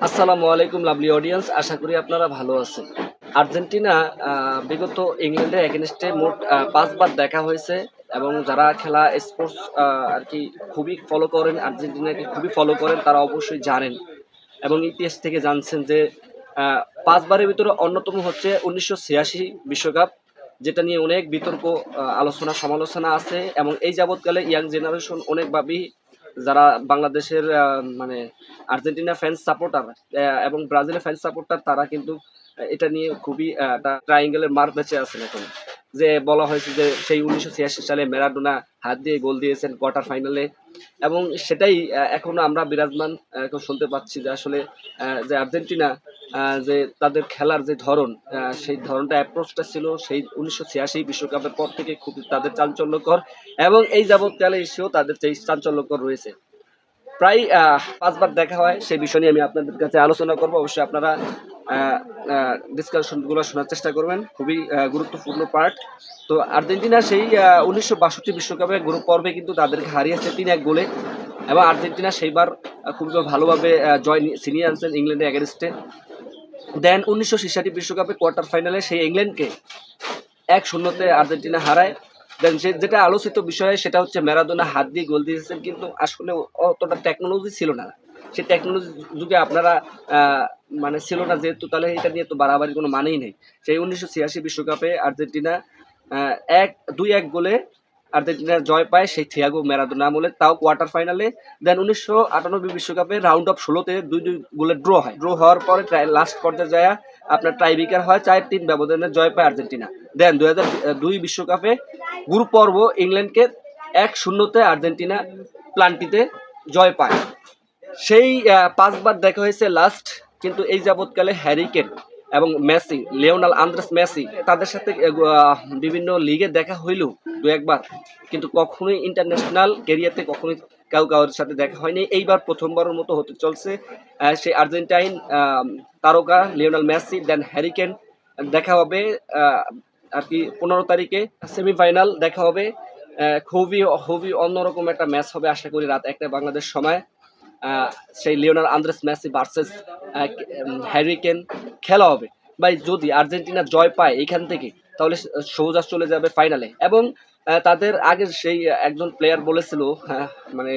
আসসালামু আলাইকুম lovely audience, আশা করি আপনারা ভালো আছেন। আর্জেন্টিনা বিগত ইংল্যান্ডের এগেনস্টে মোট ৫ বার দেখা হয়েছে এবং যারা খেলা স্পোর্টস আর কি খুবই ফলো করেন, আর্জেন্টিনাকে খুবই ফলো করেন, তারা অবশ্যই জানেন এবং ইতিহাস থেকে জানছেন যে ৫ বারের ভিতরে অন্যতম হচ্ছে ১৯৮৬ বিশ্বকাপ, যেটা নিয়ে অনেক বিতর্ক, আলোচনা সমালোচনা আছে এবং এই যাবৎকালে ইয়াং জেনারেশন অনেকভাবেই যারা বাংলাদেশের মানে আর্জেন্টিনা ফ্যান্স সাপোর্টার এবং ব্রাজিলের ফ্যান্স সাপোর্টার, তারা কিন্তু এটা নিয়ে খুবই একটা ট্রায়াঙ্গেলের মার বেঁচে আছেন এখন। যে বলা হয়েছে যে সেই ১৯৮৬ সালে ম্যারাডোনা হাত দিয়ে গোল দিয়েছেন কোয়ার্টার ফাইনালে এবং সেটাই এখনো আমরা বিরাজমান এখন শুনতে পাচ্ছি যে আসলে যে আর্জেন্টিনা যে তাদের খেলার যে ধরন, সেই ধরনটা অ্যাপ্রোচটা ছিল সেই ১৯৮৬ বিশ্বকাপের পর থেকে খুব তাদের চাঞ্চল্যকর এবং এই যাবৎকালে এসেও তাদের সেই চাঞ্চল্যকর রয়েছে। প্রায় ৫ বার দেখা হয়, সেই বিষয় নিয়ে আমি আপনাদের কাছে আলোচনা করব। অবশ্যই আপনারা ডিসকাশনগুলো শোনার চেষ্টা করবেন, খুবই গুরুত্বপূর্ণ পার্ট। তো আর্জেন্টিনা সেই ১৯৬২ বিশ্বকাপে গ্রুপ পর্বে কিন্তু তাদেরকে হারিয়েছে ৩-১ গোলে এবং আর্জেন্টিনা সেইবার খুবই ভালোভাবে জয় ছিনিয়ে আনছেন ইংল্যান্ডের এগেনস্টে। দেন ১৯৬৬ বিশ্বকাপে কোয়ার্টার ফাইনালে সেই ইংল্যান্ডকে ১-০ আর্জেন্টিনা হারায়। দেন যেটা আলোচিত বিষয় সেটা হচ্ছে ম্যারাডোনা হাত দিয়ে গোল দিয়েছেন, কিন্তু আসলে অতটা টেকনোলজি ছিল না। সেই টেকনোলজি যুগে আপনারা মানে ছিল না যেহেতু, তাহলে এটা নিয়ে তো বাড়াবাড়ি কোনো মানেই নেই। সেই ১৯৮৬ বিশ্বকাপে আর্জেন্টিনা ২-১ গোলে আর্জেন্টিনার জয় পায় সেই থিয়াগো ম্যারাডোনা আমলে, তাও কোয়ার্টার ফাইনালে। দেন ১৯৯৮ বিশ্বকাপে রাউন্ড অফ ১৬-তে ২-২ গোলে ড্র হয়। ড্র হওয়ার পরে লাস্ট পর্যায়ে যায় আপনার টাইব্রেকার হয়, ৪-৩ ব্যবধানে জয় পায় আর্জেন্টিনা। দেন ২০০২ বিশ্বকাপে গ্রুপ পর্ব ইংল্যান্ডকে ১-০-তে আর্জেন্টিনা প্লান্টিতে জয় পায়। সেই ৫ বার দেখা হয়েছে লাস্ট, কিন্তু এই যাবৎকালে হ্যারি কেন এবং মেসি, লিওনেল আন্দ্রেস মেসি, তাদের সাথে বিভিন্ন লিগে দেখা হইলেও দু একবার, কিন্তু কখনোই ইন্টারন্যাশনাল ক্যারিয়ারতে কখনোই কারোর সাথে দেখা হয়নি। এইবার প্রথমবারের মতো হতে চলছে। সেই আর্জেন্টাইন তারকা লিওনেল মেসি দেন হ্যারি কেন দেখা হবে আর কি ১৫ তারিখে সেমিফাইনাল দেখা হবে। খুবই খুবই অন্যরকম একটা ম্যাচ হবে, আশা করি রাত ১টা বাংলাদেশ সময়। সেই Lionel Andres Messi versus Harry Kane খেলা হবে। ভাই, যদি আর্জেন্টিনা জয় পায় এখান থেকে, তাহলে সোজা চলে যাবে ফাইনালে এবং তাদের আগের সেই একজন প্লেয়ার বলেছিল, মানে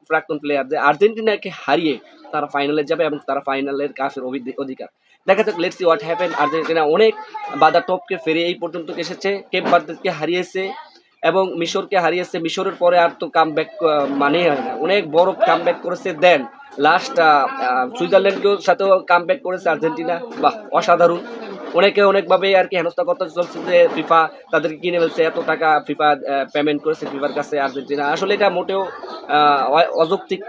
প্রাক্তন প্লেয়ার, যে আর্জেন্টিনাকে হারিয়ে তারা ফাইনালে যাবে এবং তারা ফাইনালের কাছের অধিকার। দেখা যাক, let's see what happen. Argentina অনেক বাধা টপকে ফিরে এই পর্যন্ত এসেছে। কেপ ভার্দেকে হারিয়েছে এবং মিশরকে হারিয়েছে। মিশরের পরে আর তো কামব্যাক মানেই হয় না, অনেক বড় কামব্যাক করেছে। দেন লাস্ট সুইজারল্যান্ডকেও সাথেও কামব্যাক করেছে আর্জেন্টিনা। বাহ, অসাধারণ। অনেকে অনেকভাবে আর কি হেনস্থা করতে চলছে যে ফিফা তাদেরকে কিনে ফেলছে, এত টাকা ফিফা পেমেন্ট করেছে ফিফার কাছে আর্জেন্টিনা। আসলে এটা মোটেও অযৌক্তিক,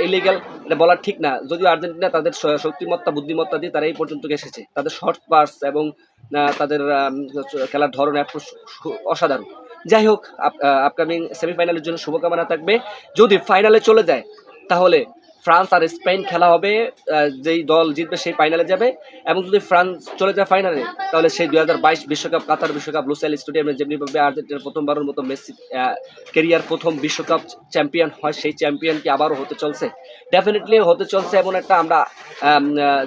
ইলিগাল, এটা বলা ঠিক না। যদিও আর্জেন্টিনা তাদের শক্তিমত্তা বুদ্ধিমত্তা দিয়ে তারা এই পর্যন্ত এসেছে, তাদের শর্ট পাস এবং তাদের খেলার ধরন অসাধারণ। যাই হোক, আপকামিং সেমিফাইনালের জন্য শুভকামনা থাকবে। যদি ফাইনালে চলে যায় তাহলে ফ্রান্স আর স্পেন খেলা হবে, যেই দল জিতবে সেই ফাইনালে যাবে। এবং যদি ফ্রান্স চলে যায় ফাইনালে, তাহলে সেই ২০২২ বিশ্বকাপ, কাতার বিশ্বকাপ লুসাইল স্টেডিয়ামে যেমনিভাবে আর্জেন্টিনা প্রথমবারের মতো মেসি ক্যারিয়ার প্রথম বিশ্বকাপ চ্যাম্পিয়ন হয়, সেই চ্যাম্পিয়ন কি আবারও হতে চলছে? ডেফিনেটলি হতে চলছে। এমন একটা আমরা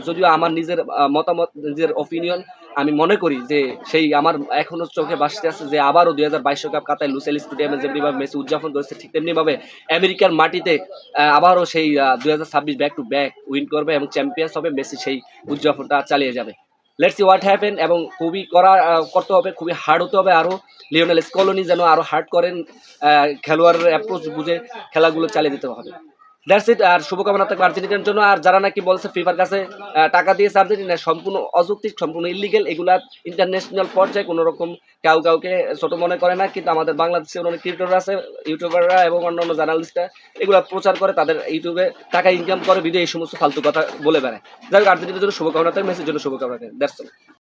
যদিও আমার নিজের মতামত, নিজের অপিনিয়ন, আমি মনে করি যে সেই আমার এখনো চোখে ভাসতে আছে যে আবারও ২০২২ বিশ্বকাপ কাতার লুসাইল স্টেডিয়ামে যেমনিভাবে মেসি উদযাপন করেছে, ঠিক তেমনিভাবে আমেরিকার মাটিতে আবারও সেই ২০২৬ ব্যাক টু ব্যাক উইন করবে এবং চ্যাম্পিয়ন্স হবে। মেসি সেই উদযাপনটা চালিয়ে যাবে। Let's see what happen. এবং খুবই করতে হবে, খুবই হার্ড হতে হবে আরও। লিওনেল স্কলোনি যেন আরও হার্ড করেন, খেলোয়াড়ের অ্যাপ্রোচ বুঝে খেলাগুলো চালিয়ে দিতে হবে। That's it. আর শুভকামনা থাকবে আর্জেন্টিনার জন্য। আর যারা নাকি বলছে ফিফার কাছে টাকা দিয়েছে আর্জেন্টিনা, সম্পূর্ণ অযৌক্তিক, সম্পূর্ণ ইলিগেল। এগুলা ইন্টারন্যাশনাল পর্যায়ে কোনো রকম কাউকে ছোট মনে করে না, কিন্তু আমাদের বাংলাদেশের অনেক ক্রিকেটার আছে, ইউটিউবাররা এবং অন্যান্য জার্নালিস্টরা এগুলো প্রচার করে, তাদের ইউটিউবে টাকা ইনকাম করে, বিধে এই সমস্ত ফালতু কথা বলে বেড়ায়। যাই হোক, আর্জেন্টিনার জন্য শুভকামনা থাকবে, মেসির জন্য শুভকামনা থাকবে। That's all.